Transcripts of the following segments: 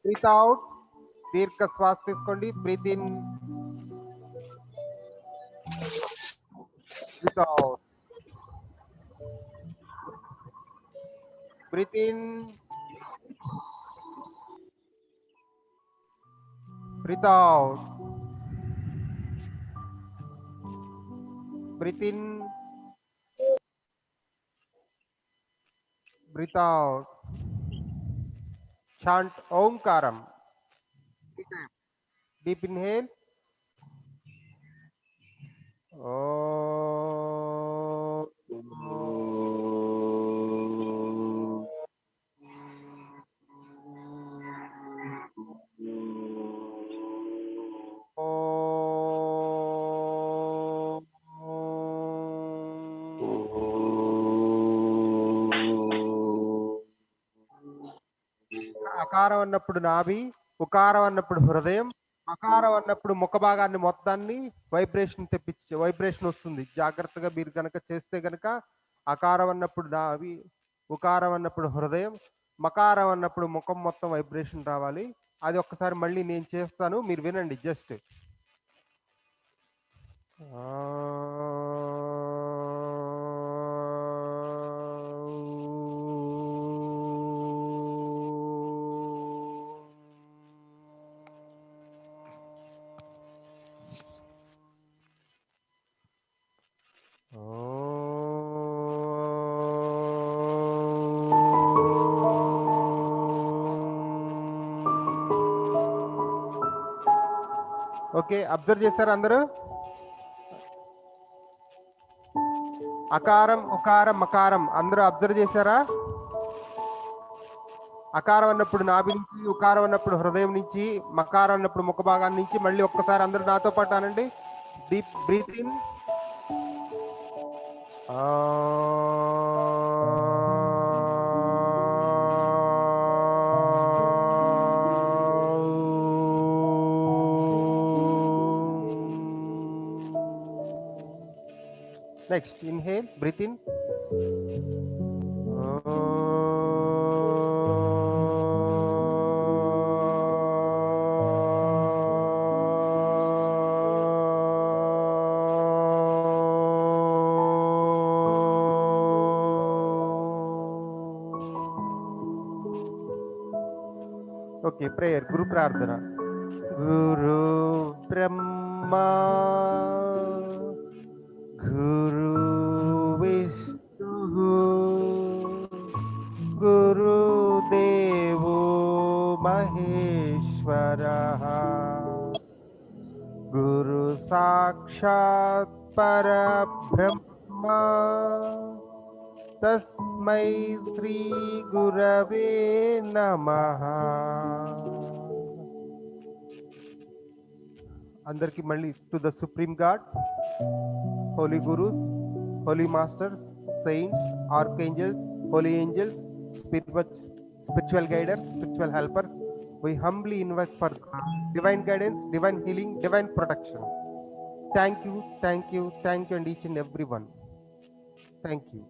Breath out. దీర్ఘ శ్వాస తీసుకోండి. Breathe in, breathe out. Breathe in, breathe out. Breathe in, breathe out. Chant ఓంకారం. Deep inhale. అకారం అన్నప్పుడు నాభి, ఉకారం అన్నప్పుడు హృదయం, మకారం అన్నప్పుడు ముఖ భాగాన్ని మొత్తాన్ని వైబ్రేషన్ వస్తుంది. జాగ్రత్తగా మీరు కనుక చేస్తే కనుక అకారం అన్నప్పుడు నాభి, ఉకారం అన్నప్పుడు హృదయం, మకారం అన్నప్పుడు ముఖం మొత్తం వైబ్రేషన్ రావాలి. అది ఒక్కసారి మళ్ళీ నేను చేస్తాను, మీరు వినండి జస్ట్. ఓకే, అబ్జర్వ్ చేశారు అందరూ? అకారం, ఉకారం, మకారం అందరూ అబ్జర్వ్ చేశారా? అకారం అన్నప్పుడు నాభి నుంచి, ఉకారం అన్నప్పుడు హృదయం నుంచి, మకారం అన్నప్పుడు ముఖ భాగాన్ని నుంచి. మళ్ళీ ఒక్కసారి అందరూ నాతో పాటు అనండి. Deep breathe in. Next, inhale, breathe in. Okay, prayer, గురు ప్రార్థన. గురు బ్రహ్మా గురు విష్ణు గురుదేవో మహేశ్వర గురు సాక్షాత్ పరబ్రహ్మ తస్మై శ్రీ గురవే నమః. అందరికి మళ్ళీ to the supreme God, holy gurus, holy masters, saints, archangels, holy angels, spiritual guiders, spiritual helpers, we humbly invite for divine guidance, divine healing, divine protection. Thank you, thank you, thank you, and each and every one. Thank you.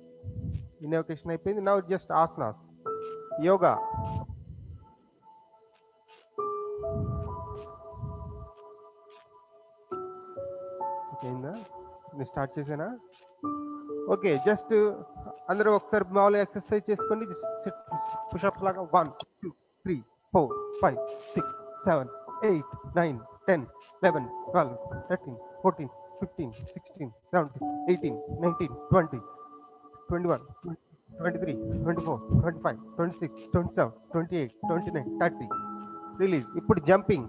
Invocation అయిపోయింది. Now just asanas. Yoga. ఓకేనా? నేను start చేసానా? Okay, just అందరూ ఒకసారి మామూలుగా exercise చేసుకోండి. Push up లాగా 1 2 3 4 5 6 7 8 9 10 11 12 13 14 15 16 17 18 19 20 21 23 24 25 26 27 28 29 30. Release. ఇప్పుడు jumping.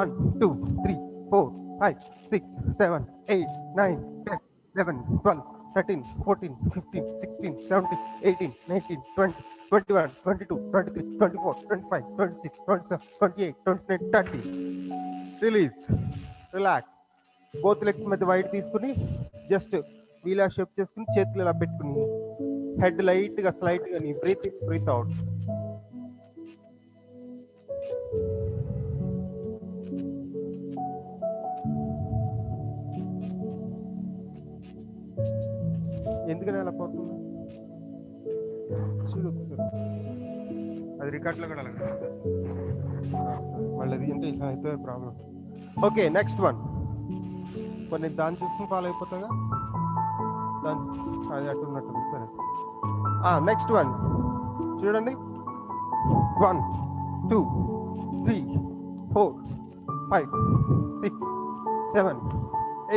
1 2 3 4 5 6 7 8 9 10 11 12 13 14 15 16 17 18 19 20 21 22 23 24 25 26 27 28 29 30. Release. Relax. Both legs మధ్య వైట్ తీసుకుని జస్ట్ వీలా షేప్ చేసుకుని చేతులు ఇలా పెట్టుకుని హెడ్ లైట్ గా స్లైట్ గా బ్రీత్ ఇన్, బ్రీత్ అవుట్. ఎందుకని అలా పోతుంది చూడు ఒకసారి. అది రికార్డ్లో కూడా అలాగే మళ్ళీ అది అంటే ఇలా అయితే ప్రాబ్లం. Okay, next one. కొన్ని దాన్ని చూసుకుని ఫాలో అయిపోతాగా, దాని అది అటు ఉన్నట్టుంది. సరే, నెక్స్ట్ వన్ చూడండి. 1 2 3 4 5 6 7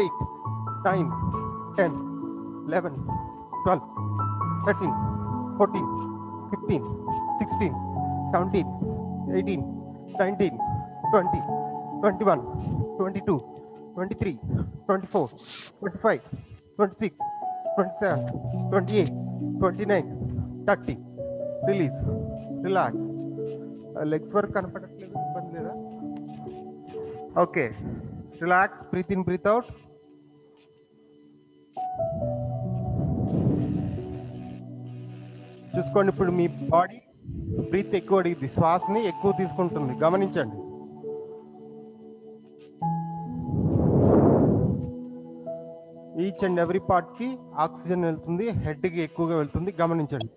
8 9 10 11 12 13 14 15 16 17 18 19 20 21 22 23 24 25 26 27 28 29 30. Release, relax. లెగ్స్ వర్క్ కనపడట్లేదు, ఇబ్బంది లేదా? Okay, relax. Breathe in, breathe out. చూసుకోండి, ఇప్పుడు మీ బాడీ బ్రీత్ ఎక్కువ అడిగింది, శ్వాసని ఎక్కువ తీసుకుంటుంది, గమనించండి. ఈచ్ అండ్ ఎవ్రీ పార్ట్ కి ఆక్సిజన్ వెళ్తుంది, హెడ్ కి ఎక్కువగా వెళ్తుంది, గమనించండి.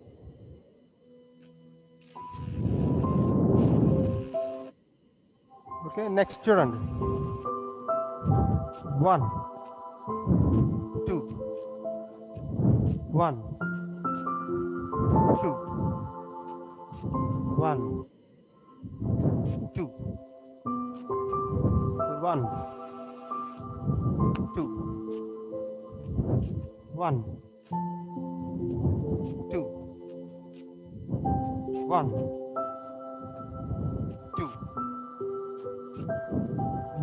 ఓకే, నెక్స్ట్ చూడండి. 1 2 1 2 1 2 1 2 1 2 1 2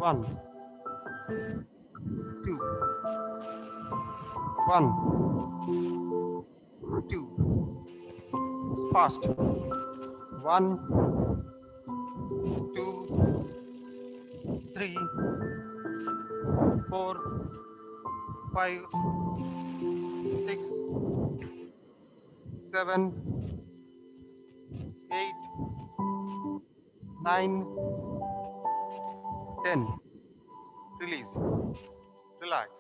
1 2 1 2. Fast. 1 2 3 4 5 6 7 8 9 10. Release, relax.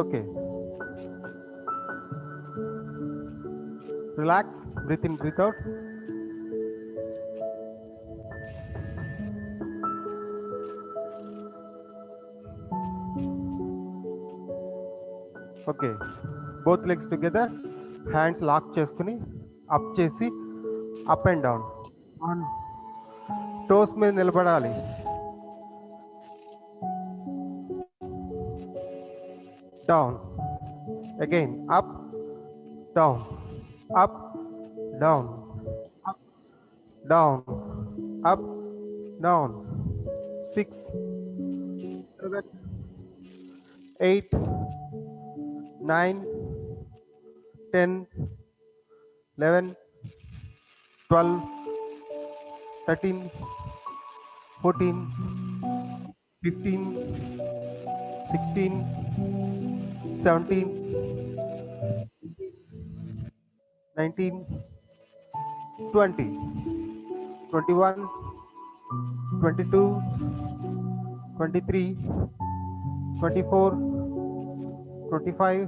Okay, relax. Breathe in, breathe out. Okay, both legs together. Hands lock చేసుకుని అప్ చేసి అప్ అండ్ డౌన్. టోస్ మీద నిలబడాలి. Down again, up down, up down, up down, up down. 6 7 8 9 10 11 12 13 14 15 16 17 19 20 21 22 23 24 25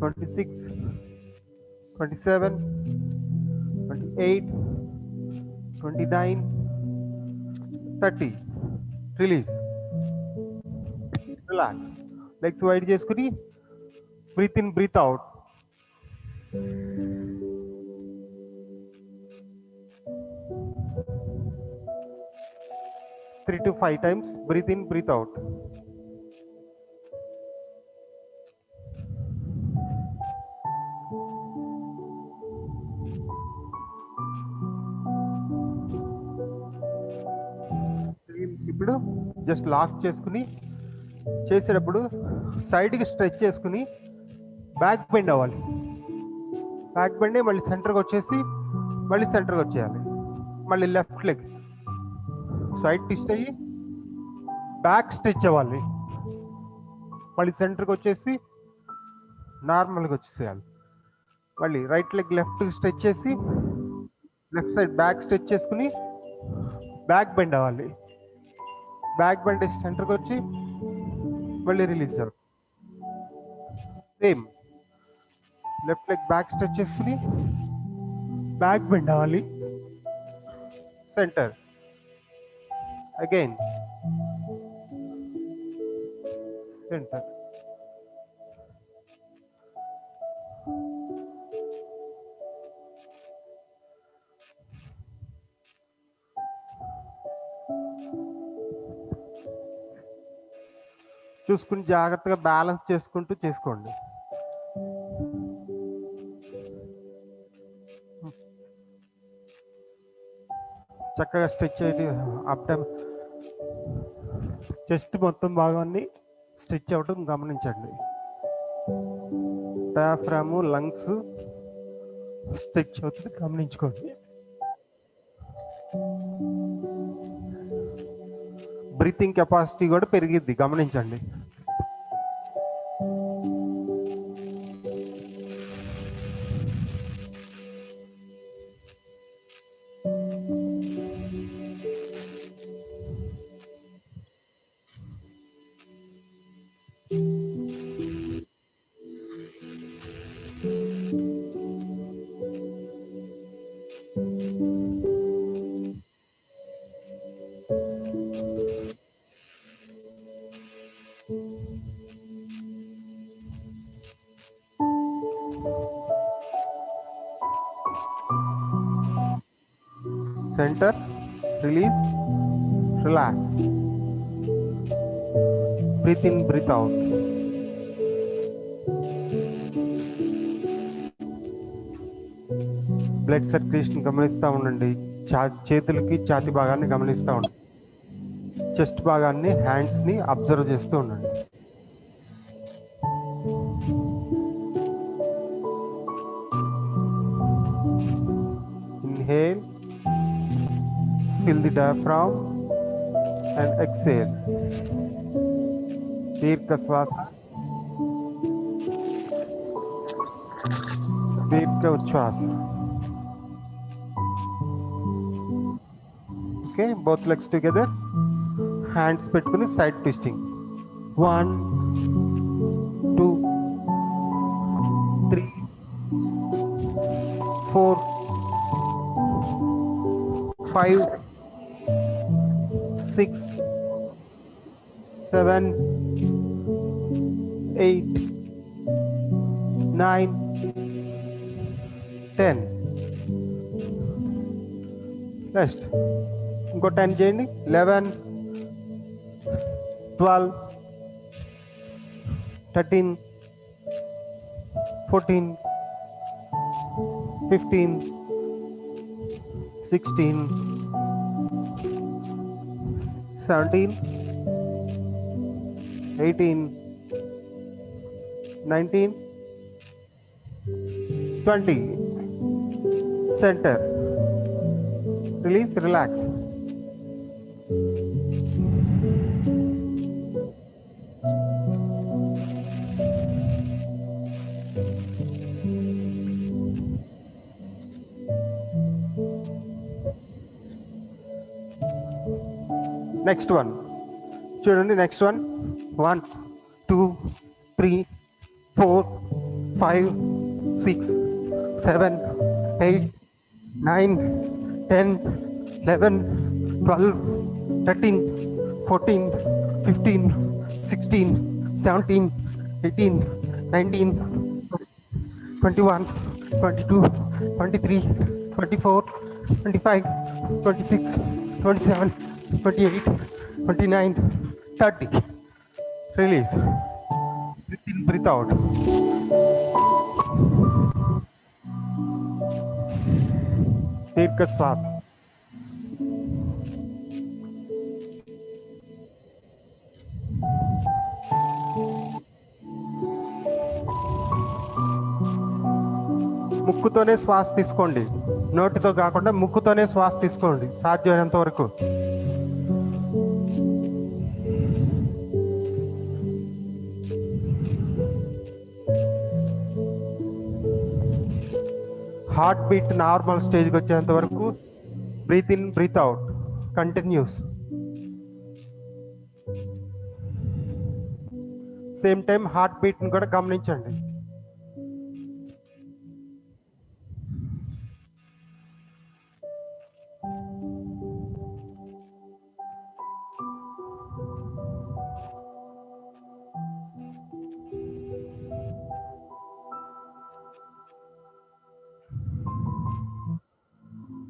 26 27 28 29 30. Release, relax. Legs wide చేసుకుని breathe in, breathe out. Three to 5 times. Breathe in, breathe out. ఇప్పుడు just lock చేసుకుని చేసేటప్పుడు సైడ్కి stretch చేసుకుని back bend అవ్వాలి. Back bend మళ్ళీ సెంటర్కి వచ్చేసి మళ్ళీ సెంటర్కి వచ్చేయాలి. మళ్ళీ లెఫ్ట్ లెగ్ సైడ్ ట్విస్ట్ అయ్యి బ్యాక్ స్ట్రెచ్ అవ్వాలి. మళ్ళీ సెంటర్కి వచ్చేసి నార్మల్గా వచ్చేసేయాలి. మళ్ళీ రైట్ లెగ్ లెఫ్ట్ స్ట్రెచ్ చేసి లెఫ్ట్ సైడ్ బ్యాక్ స్ట్రెచ్ చేసుకుని బ్యాక్ బెండ్ అవ్వాలి. బ్యాక్ బెండ్ సెంటర్కి వచ్చి మళ్ళీ రిలీజ్ అవుతుంది. Same left leg back stretch చేసుకుని బ్యాక్ బెండ్ అవ్వాలి. Centre again centre. చూసుకుని జాగ్రత్తగా బ్యాలెన్స్ చేసుకుంటూ చేసుకోండి. చక్కగా స్ట్రెచ్ అయ్యి చెస్ట్ మొత్తం భాగాన్ని స్ట్రెచ్ అవ్వడం గమనించండి. డయాఫ్రామ్ లంగ్స్ స్ట్రెచ్ అవుతుంది గమనించుకోండి. బ్రీతింగ్ కెపాసిటీ కూడా పెరిగిద్ది గమనించండి. Center, release, relax. Breathe in, breathe out. Blood circulation గమనిస్తూ ఉండండి. చేతులకి ఛాతి భాగాన్ని గమనిస్తూ ఉండండి. చెస్ట్ భాగాన్ని హ్యాండ్స్ని అబ్జర్వ్ చేస్తూ ఉండండి. Inhale, fill the diaphragm and exhale. దీర్ఘ శ్వాస, దీర్ఘ ఉచ్ఛ్వాస. Okay, both legs together. Hands పెట్టుకుని సైడ్ ట్విస్టింగ్. 1 2 3 4 5 6 7 8 9 10. నెక్స్ట్ ఇంకో 10 చేయండి. 11 12 13 14 15 16 17 18 19 20. Center, release, relax. Next one చూడండి. Next one 1 2 3 4 5 6 7 8 9 10 11 12 13 14 15 16 17 18 19 21 22 23 24 25 26 27 28 29 30. Release. Breathe in, breathe out. దీర్ఘ శ్వాస. ముక్కుతోనే శ్వాస తీసుకోండి, నోటితో కాకుండా ముక్కుతోనే శ్వాస తీసుకోండి సాధ్యమైనంత వరకు. హార్ట్ బీట్ నార్మల్ స్టేజ్కి వచ్చేంత వరకు breathe in, breathe out continuous. Same time heart బీట్ని కూడా గమనించండి.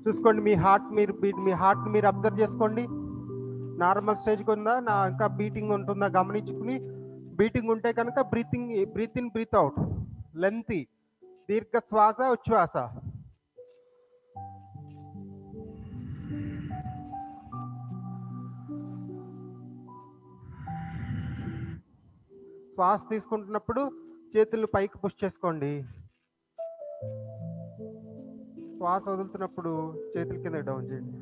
చూసుకోండి మీ హార్ట్ మీరు అబ్జర్వ్ చేసుకోండి. నార్మల్ స్టేజ్కి ఉందా, ఇంకా బీటింగ్ ఉంటుందా గమనించుకుని, బీటింగ్ ఉంటే కనుక breathe in breathe out, lengthy దీర్ఘ శ్వాస ఉచ్ఛ్వాస. శ్వాస తీసుకుంటున్నప్పుడు చేతులు పైకి పుష్ చేసుకోండి. శ్వాస వదులుతున్నప్పుడు చేతుల కింద డౌన్ చేయండి.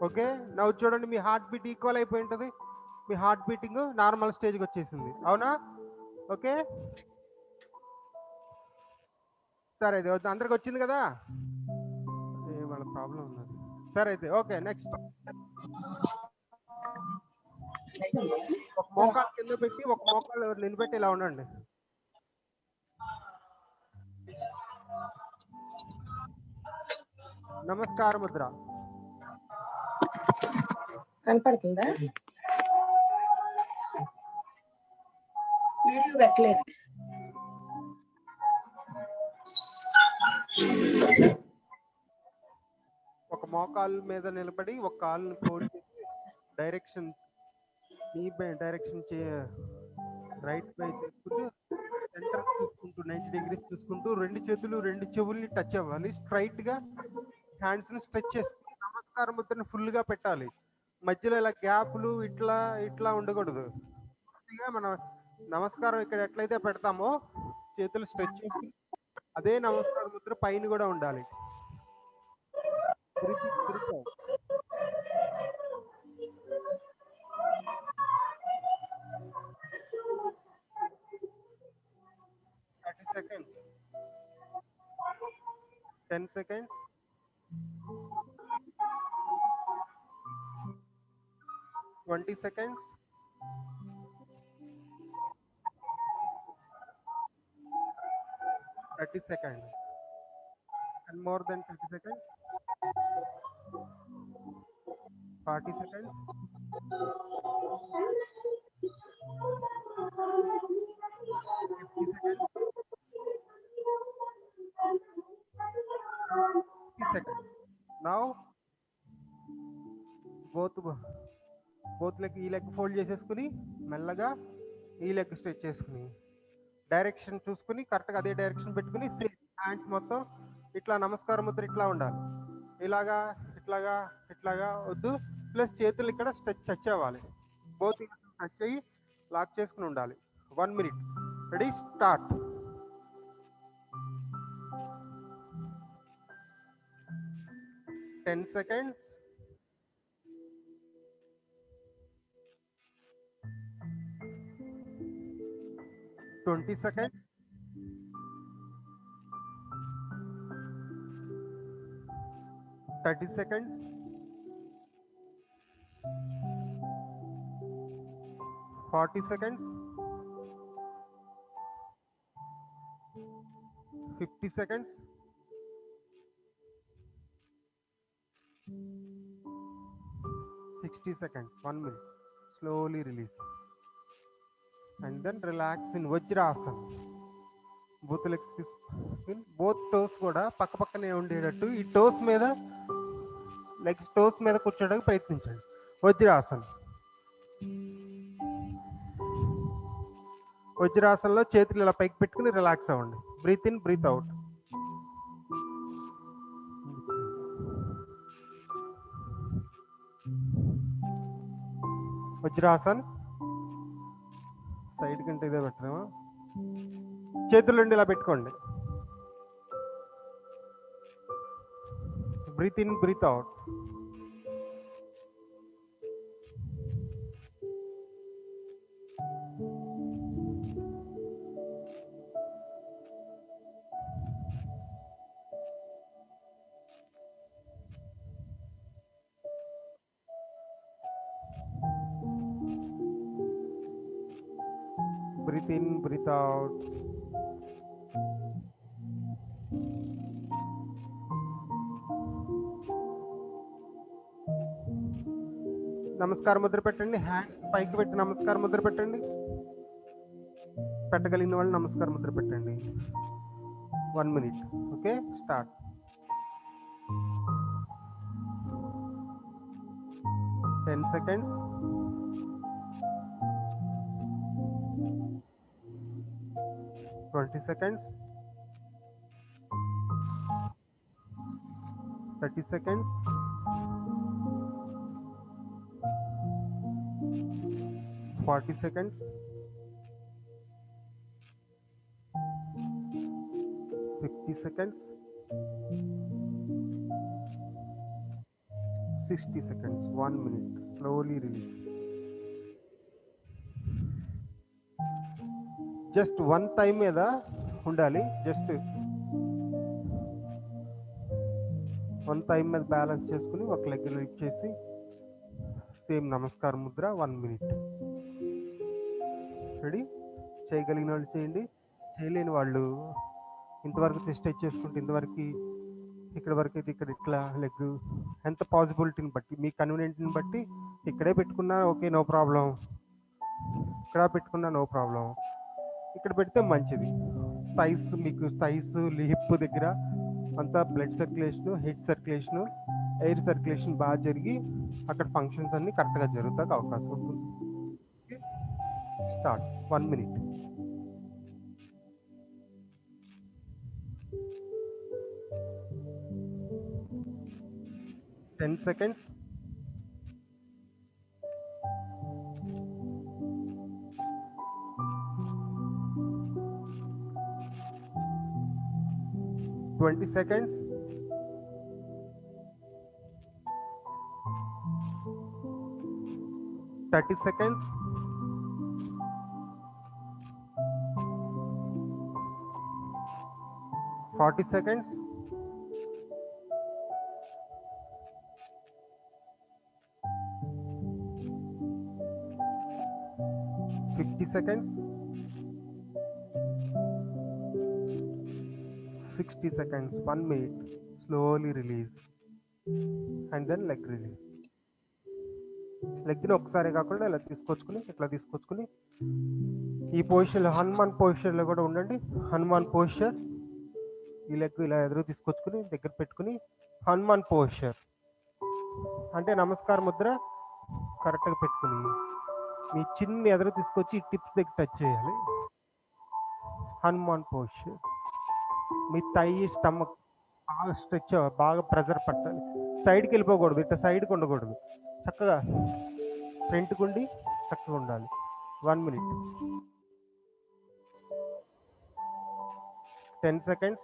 ఓకే, నవ్వు చూడండి మీ హార్ట్ బీట్ ఈక్వల్ అయిపోయి ఉంటుంది. మీ హార్ట్ బీటింగ్ నార్మల్ స్టేజ్కి వచ్చేసింది, అవునా? ఓకే, సరే ఇది అందరికి వచ్చింది కదా, వాళ్ళ ప్రాబ్లం ఉన్నది. సరే అయితే ఓకే, నెక్స్ట్ ఒక మోకాలు కింద పెట్టి ఒక మోకాలు నిలబెట్టి ఇలా ఉండండి. నమస్కార ముద్ర కనపడుతుందా? వీడియో పెట్టలేదు. ఒక మోకాలు మీద నిలబడి ఒక కాలుని ఫోల్డ్ చేసి డైరెక్షన్ రైట్ పై చేసుకుంటూ సెంటర్ చూసుకుంటూ 90 degrees చూసుకుంటూ రెండు చేతులు రెండు చెవుల్ని టచ్ అవ్వాలి. స్ట్రైట్ గా హ్యాండ్స్ ని స్ట్రెచ్ చేసుకుని నమస్కార ముద్రని ఫుల్ గా పెట్టాలి. మధ్యలో ఇలా గ్యాప్లు ఇట్లా ఉండకూడదు. పూర్తిగా మనం నమస్కారం ఇక్కడ ఎట్లయితే పెడతామో చేతులు స్ట్రెచ్ చేసి అదే నమస్కార ముద్ర పైన కూడా ఉండాలి. 30 seconds, 10 seconds, 20 seconds, 30 seconds, and more than 30 seconds, 40 seconds, 50 seconds, 50 seconds. Now both leg ఈ లెగ్ ఫోల్డ్ చేసేసుకుని మెల్లగా ఈ లెగ్ స్ట్రెచ్ చేసుకుని డైరెక్షన్ చూసుకుని కరెక్ట్గా అదే డైరెక్షన్ పెట్టుకుని హ్యాండ్స్ మొత్తం ఇట్లా నమస్కార ముద్ర ఇట్లా ఉండాలి. ఇట్లాగా వద్దు, ప్లస్ చేతులు ఇక్కడ స్ట్రెచ్ టచ్ అవ్వాలి. బోత్ టచ్ అయ్యి లాక్ చేసుకుని ఉండాలి. 1 minute. Ready, start. Ten seconds, 20 seconds, 30 seconds, 40 seconds, 50 seconds, 60 seconds, 1 minute. Slowly release and then relax in Vajrasana. Both legs in both toes కూడా పక్క పక్కనే ఉండేటట్టు ఈ టోస్ మీద లెగ్స్ టోస్ మీద కూర్చోడానికి ప్రయత్నించండి. వజ్రాసనం. వజ్రాసనంలో చేతులు ఇలా పైకి పెట్టుకుని రిలాక్స్ అవ్వండి. Breathe in breathe out. Vajrasan side కంటే ఇదే పెట్టరేమో. చేతులు రెండు ఇలా పెట్టుకోండి. Breathe in, breathe out. Breathe in, breathe out. నమస్కార ముద్ర పెట్టండి. హ్యాండ్స్ పైకి పెట్టి నమస్కార ముద్ర పెట్టండి. పెట్టగలిగిన వాళ్ళు నమస్కార ముద్ర పెట్టండి. 1 minute. Okay, start. 10 seconds. 20 seconds. 30 seconds. 40 seconds. 50 seconds. 60 seconds. 1 minute. Slowly release. Just one time మీద ఉండాలి. జస్ట్ వన్ టైం మీద బ్యాలెన్స్ చేసుకుని ఒక లెగ్ లిఫ్ట్ చేసి సేమ్ నమస్కారం ముద్ర 1 minute. రెడీ? చేయగలిగిన వాళ్ళు చేయండి. చేయలేని వాళ్ళు ఇంతవరకు స్ట్రెచ్ చేసుకుంటే ఇంతవరకు ఇక్కడ వరకు అయితే ఇక్కడ ఇట్లా లెగ్ ఎంత పాసిబిలిటీని బట్టి మీ కన్వీనియంట్ని బట్టి ఇక్కడే పెట్టుకున్నా ఓకే, నో ప్రాబ్లం. ఇక్కడ పెట్టుకున్నా నో ప్రాబ్లం. ఇక్కడ పెడితే మంచిది. థైస్, మీకు థైస్ హిప్ దగ్గర అంతా blood circulation, head circulation, air circulation బాగా జరిగి అక్కడ ఫంక్షన్స్ అన్ని కరెక్ట్గా జరుగుతానికి అవకాశం ఉంటుంది. Start. 1 minute. Ten seconds. 20 seconds. 30 seconds. 40 seconds. 50 seconds. 60 seconds. 1 minute. Slowly release. And then leg release. లెగ్ని ఒకసారి కాకుండా ఇలా తీసుకొచ్చుకుని ఇట్లా తీసుకొచ్చుకుని ఈ పొజిషన్లో హనుమాన్ పొజిషన్లో కూడా ఉండండి. హనుమాన్ పోస్చర్. ఈ లెగ్ ఇలా ఎదురు తీసుకొచ్చుకుని దగ్గర పెట్టుకుని హనుమాన్ పోస్చర్ అంటే నమస్కార ముద్ర కరెక్ట్గా పెట్టుకుని మీ చిన్ని ఎదురు తీసుకొచ్చి టిప్స్ దగ్గర టచ్ చేయాలి. హనుమాన్ పోస్చర్. మీ థై స్టమక్ బాగా స్ట్రెచ్, బాగా ప్రెజర్ పట్టాలి. సైడ్కి వెళ్ళిపోకూడదు, ఇట్లా సైడ్కి ఉండకూడదు. చక్కగా ఫ్రంట్కి ఉండి చక్కగా ఉండాలి. 1 minute. 10 seconds.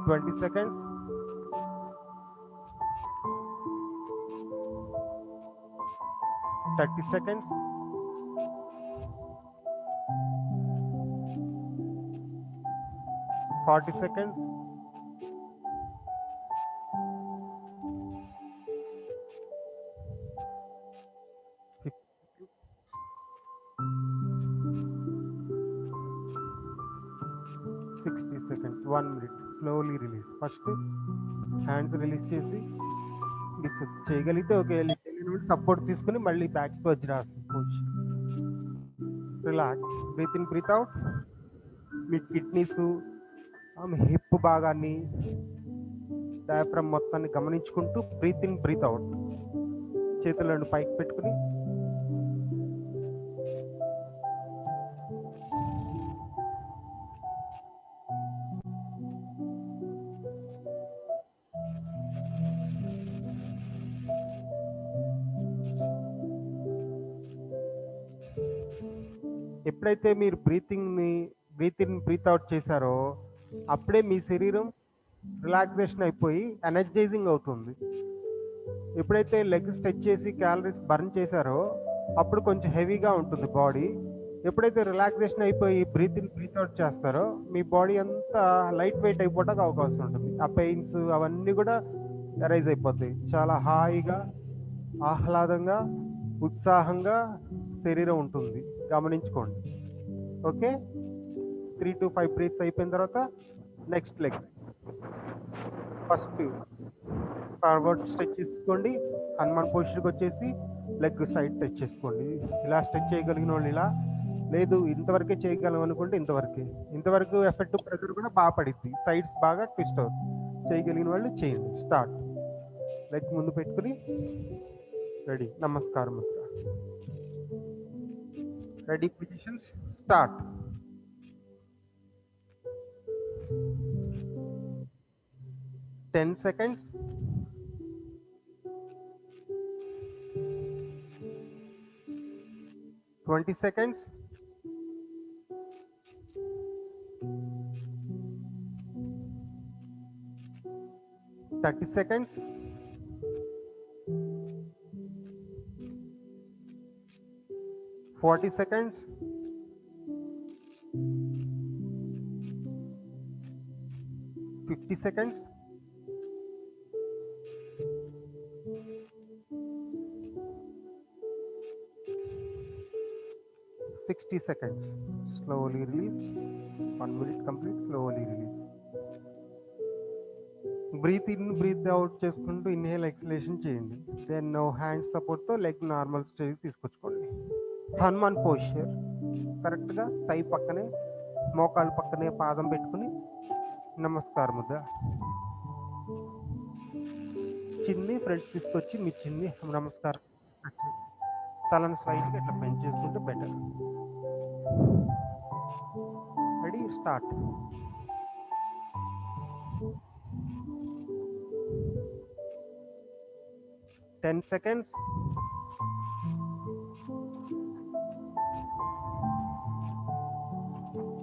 20 seconds. 30 seconds. 40 seconds. 60 seconds. 1 minute. Slowly release. First hands release చేసి చేయగలిగితే ఓకే, సపోర్ట్ తీసుకుని మళ్ళీ back to Vajrasan position. Relax. Breathe in, breathe out. మీ కిడ్నీస్, మీ హిప్ భాగాన్ని, డయాఫ్రమ్ మొత్తాన్ని గమనించుకుంటూ బ్రీత్ ఇన్, బ్రీత్ అవుట్. చేతులు రెండు పైకి పెట్టుకుని ఎప్పుడైతే మీరు బ్రీత్ ఇన్ బ్రీత్ అవుట్ చేశారో అప్పుడే మీ శరీరం రిలాక్సేషన్ అయిపోయి ఎనర్జైజింగ్ అవుతుంది. ఎప్పుడైతే లెగ్ స్ట్రెచ్ చేసి క్యాలరీస్ బర్న్ చేశారో అప్పుడు కొంచెం హెవీగా ఉంటుంది బాడీ. ఎప్పుడైతే రిలాక్సేషన్ అయిపోయి బ్రీత్ ఇన్ బ్రీత్ అవుట్ చేస్తారో మీ బాడీ అంతా లైట్ వెయిట్ అయిపోవడానికి అవకాశం ఉంటుంది. ఆ పెయిన్స్ అవన్నీ కూడా ఎరైజ్ అయిపోతాయి. చాలా హాయిగా, ఆహ్లాదంగా, ఉత్సాహంగా శరీరం ఉంటుంది. గమనించుకోండి. ఓకే, 3 to 5 బ్రీత్స్ అయిపోయిన తర్వాత next leg first forward stretch చేసుకోండి. హనుమాన్ పొజిషన్కి వచ్చేసి లెగ్ సైడ్ టచ్ చేసుకోండి. ఇలా స్ట్రెచ్ చేయగలిగిన వాళ్ళు ఇలా, లేదు ఇంతవరకే చేయగలం అనుకుంటే ఇంతవరకు ఎఫెక్ట్ ప్రెజర్ కూడా బాగా పడిద్ది, సైడ్స్ బాగా ట్విస్ట్ అవుతుంది. చేయగలిగిన వాళ్ళు చేయండి. స్టార్ట్. లెగ్ ముందు పెట్టుకుని రెడీ, నమస్కారం Mudra. Ready positions, start. 10 seconds. 20 seconds. 30 seconds. 40 seconds. 50 seconds. 60 seconds. Slowly release. 1 minute complete. Slowly release. Breathe in breathe out చేసుకుంటూ ఇన్హేల్ ఎక్సలేషన్ చేయండి. దెన్ హ్యాండ్ సపోర్ట్తో లెగ్ నార్మల్ స్టేజ్ తీసుకొచ్చుకోండి. హనుమాన్ పోస్చర్, కరెక్ట్గా థై పక్కనే మోకాలు పక్కనే పాదం పెట్టుకుని నమస్కారం ముద్ర. చిన్ని ఫ్రంట్ తీసుకొచ్చి మీ చిన్ని నమస్కారం, తలను స్లైడ్గా ఇట్లా బెండ్ చేసుకుంటే better. Ready, start. 10 seconds.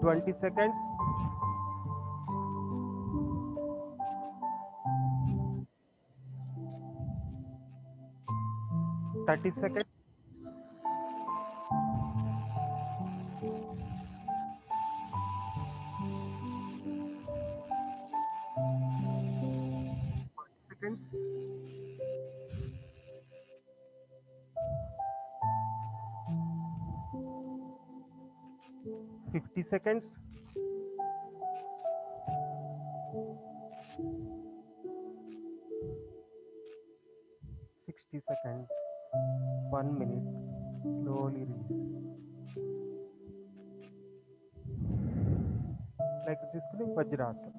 20 seconds. 30 seconds. 40 seconds. 50 seconds. 60 seconds. 1 minute. Slowly release. Leg తీసుకుని Vajrasanam.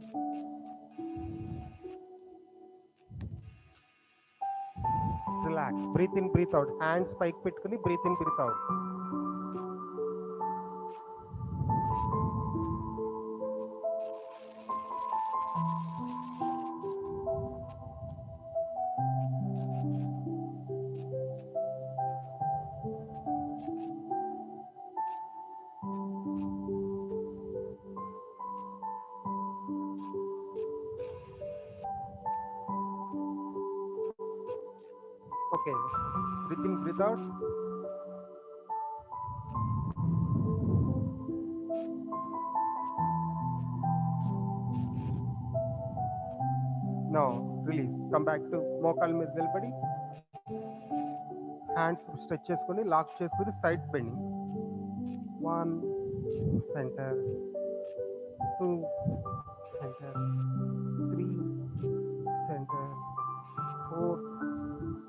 Relax. Breathe in breathe out. Hands పైకి పెట్టుకుని breathe in breathe out. Okay, breathe in, breathe out. Now release. Come back to మోకాలు మీద నిలబడి hands stretch చేసుకొని lock చేసుకొని side bending. 1 centre, 2 centre, 3 centre, 4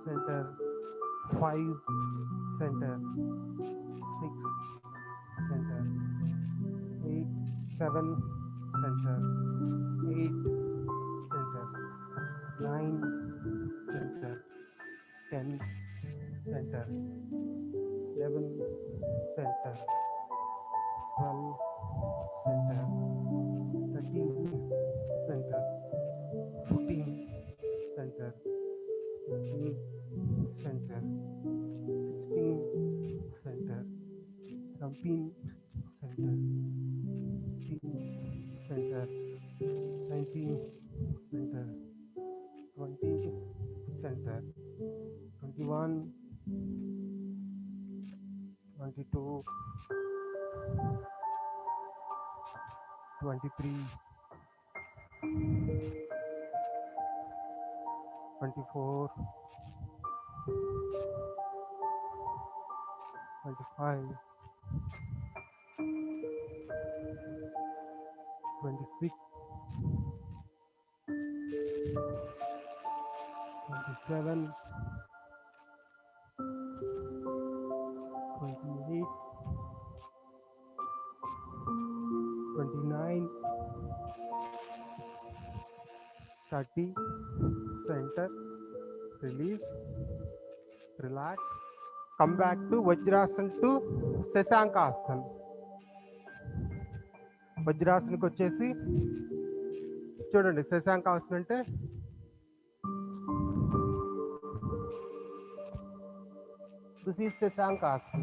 centre, 5 centre, 6 centre, 8, 7 centre, 8 centre, 9 centre, 10 centre, 11 centre, 12 centre, 13 centre, 14 centre, 15 centre, 16 centre, 17 20 center, 20 center, 21, 22, 23, 24, 25, 26, 27, 28, 29, 30, center, release, relax, come back to Vajrasana to Sasankasana. వజ్రాసనకి వచ్చేసి చూడండి, శశాంకాసనం అంటే this is శశాంకాసనం.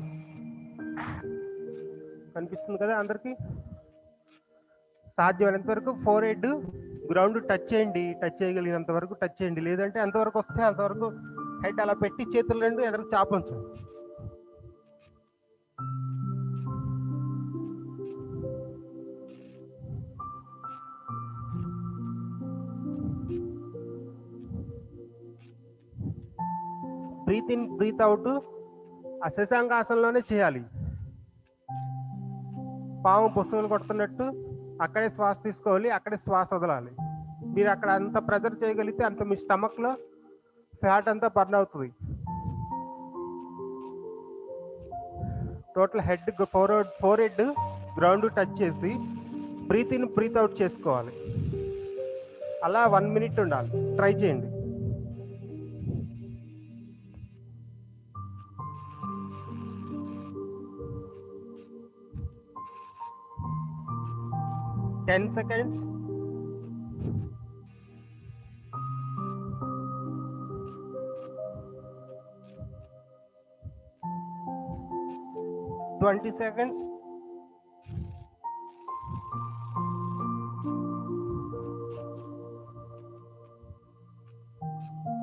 కనిపిస్తుంది కదా అందరికి? సాధ్యమైనంత వరకు four head ground touch చేయండి, touch చేయగలిగినంత వరకు టచ్ చేయండి. లేదంటే అంతవరకు వస్తే అంతవరకు హెడ్ అలా పెట్టి చేతులు రెండు ఎదురు చాపంచు. బ్రీత్ ఇన్ బ్రీత్ అవుట్ ఆ శశాంకాసనంలోనే చేయాలి. పాము పుస్తకాలు కొడుతున్నట్టు అక్కడే శ్వాస తీసుకోవాలి, అక్కడే శ్వాస వదలాలి. మీరు అక్కడ అంత ప్రెజర్ చేయగలిగితే అంత మీ స్టమక్లో ఫ్యాట్ అంతా బర్న్ అవుతుంది. Total head four head ground touch చేసి బ్రీత్ ఇన్ బ్రీత్ అవుట్ చేసుకోవాలి. అలా 1 minute ఉండాలి. ట్రై చేయండి. Ten seconds. 20 seconds.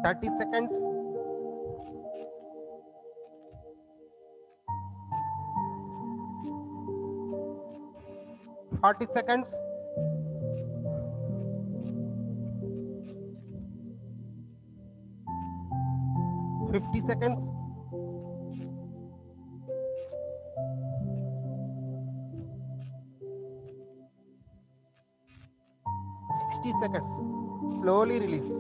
30 seconds. 40 seconds. 50 seconds. 60 seconds. Slowly release.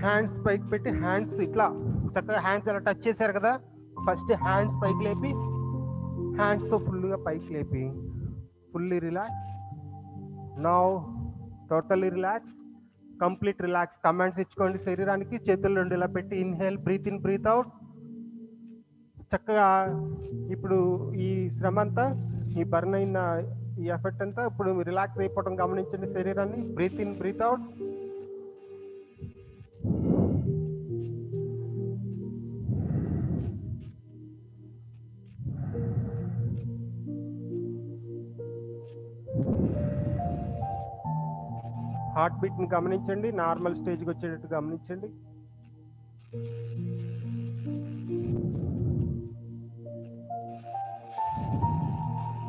Hands పైకి పెట్టి హ్యాండ్స్ ఇట్లా చక్కగా హ్యాండ్స్ అలా టచ్ చేశారు కదా, ఫస్ట్ హ్యాండ్స్ పైకి లేపి హ్యాండ్స్తో ఫుల్గా పైకి లేపి fully relax. Now totally relax, complete relax. Commands ఇచ్చుకోండి శరీరానికి. చేతులు రెండు ఇలా పెట్టి inhale, breathe in, breathe out. చక్కగా ఇప్పుడు ఈ శ్రమ అంతా, ఈ బర్న్ అయిన ఈ ఎఫెక్ట్ అంతా ఇప్పుడు రిలాక్స్ అయిపోవడం గమనించండి శరీరాన్ని. Breathe in, breathe out. Heart బీట్ని గమనించండి, నార్మల్ స్టేజ్కి వచ్చేటట్టు గమనించండి.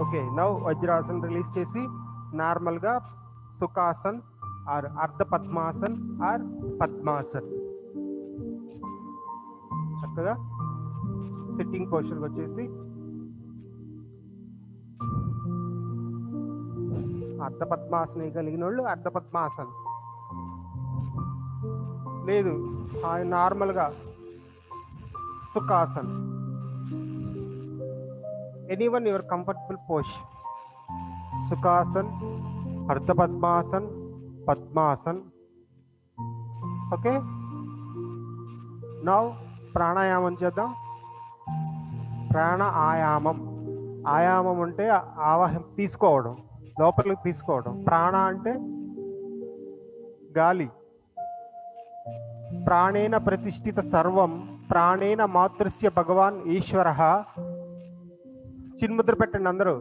ఓకే, నౌ వజ్రాసన్ రిలీజ్ చేసి నార్మల్గా సుఖాసన్ ఆర్ అర్ధ పద్మాసన్ ఆర్ పద్మాసన్ చక్కగా సిట్టింగ్ పొజిషన్కి వచ్చేసి అర్ధ పద్మాసనం కలిగిన వాళ్ళు అర్ధ పద్మాసన్, లేదు నార్మల్గా Sukhasan. Anyone your comfortable pose. Sukhasan, Ardha Padmasan, పద్మాసన్. Okay, now ప్రాణాయామం చేద్దాం. ప్రాణ ఆయామం. ఆయామం అంటే ఆవాహం తీసుకోవడం, లోపలికి తీసుకోవడం. ప్రాణ అంటే గాలి. ప్రాణేన ప్రతిష్ఠిత సర్వం, ప్రాణేన మాతృస్య భగవాన్ ఈశ్వర. చిన్ముద్ర పెట్టండి అందరూ.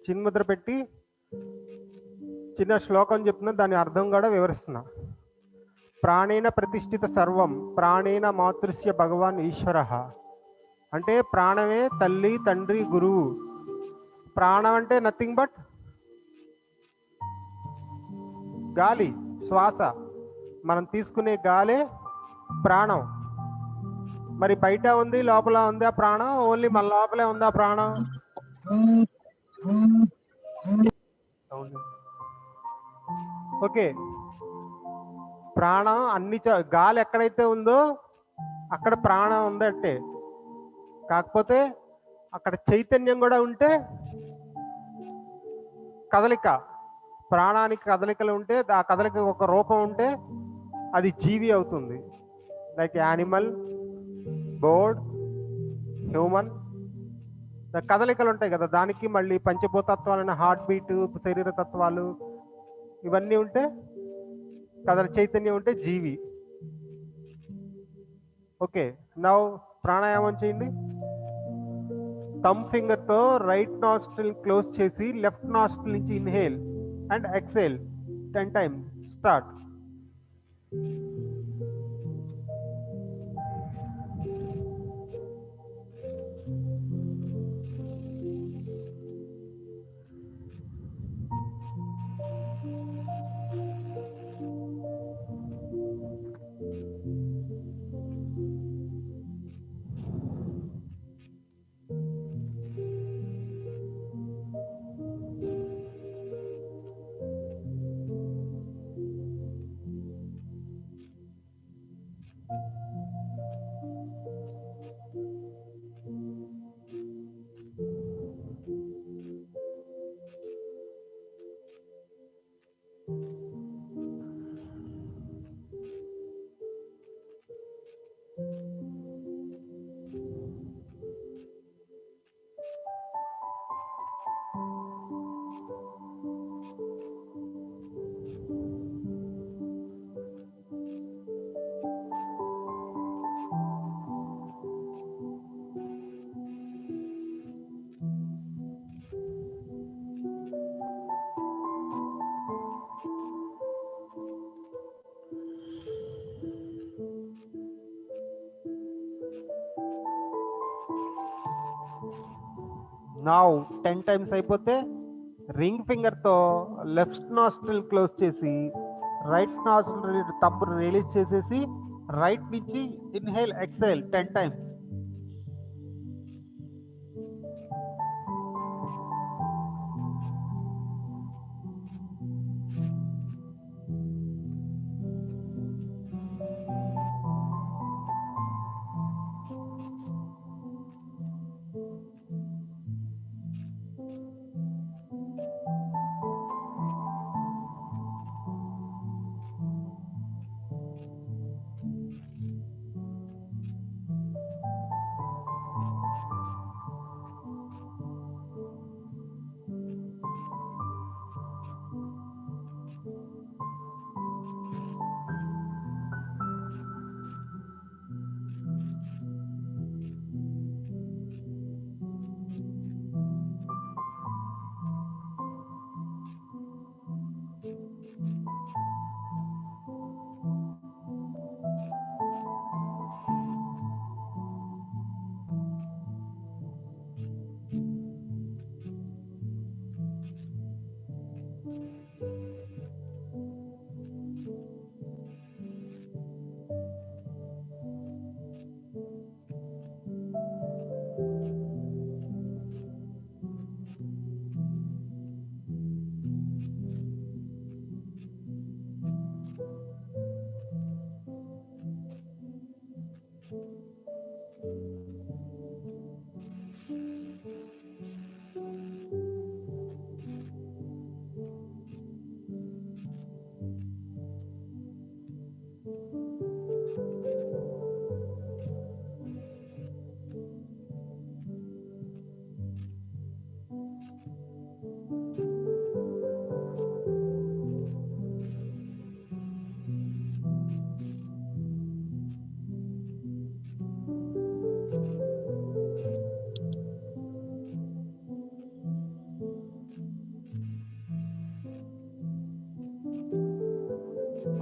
చిన్ముద్ర పెట్టి చిన్న శ్లోకం చెప్తున్నా, దాని అర్థం కూడా వివరిస్తున్నా. ప్రాణేన ప్రతిష్ఠిత సర్వం ప్రాణేన మాతృస్య భగవాన్ ఈశ్వర. అంటే ప్రాణమే తల్లి తండ్రి గురువు. ప్రాణం అంటే నథింగ్ బట్ గాలి, శ్వాస. మనం తీసుకునే గాలే ప్రాణం. మరి బయట ఉంది, లోపల ఉంది ఆ ప్రాణం? ఓన్లీ మన లోపలే ఉంది ఆ ప్రాణం. ఓకే, ప్రాణం అన్ని గాలి ఎక్కడైతే ఉందో అక్కడ ప్రాణం ఉందంటే, కాకపోతే అక్కడ చైతన్యం కూడా ఉంటే కదలిక, ప్రాణానికి కదలికలు ఉంటే, ఆ కదలిక ఒక రూపం ఉంటే అది జీవి అవుతుంది. Like animal, bird, human. కదలికలు ఉంటాయి కదా, దానికి మళ్ళీ పంచభూతత్వాలైన హార్ట్ బీట్, శరీర తత్వాలు ఇవన్నీ ఉంటే చైతన్యం ఉంటే జీవి. ఓకే, నౌ ప్రాణాయామం చేయండి. థంబ్ ఫింగర్ తో రైట్ నాస్ట్రిల్ క్లోజ్ చేసి లెఫ్ట్ నాస్ట్రిల్ నుంచి inhale and exhale 10 times. Start. Now 10 times అయిపోతే రింగ్ ఫింగర్ తో లెఫ్ట్ నాస్ట్రిల్ క్లోజ్ చేసి రైట్ నాస్ట్రిల్ థంబ్ రిలీజ్ చేసేసి రైట్ నుంచి inhale exhale 10 times.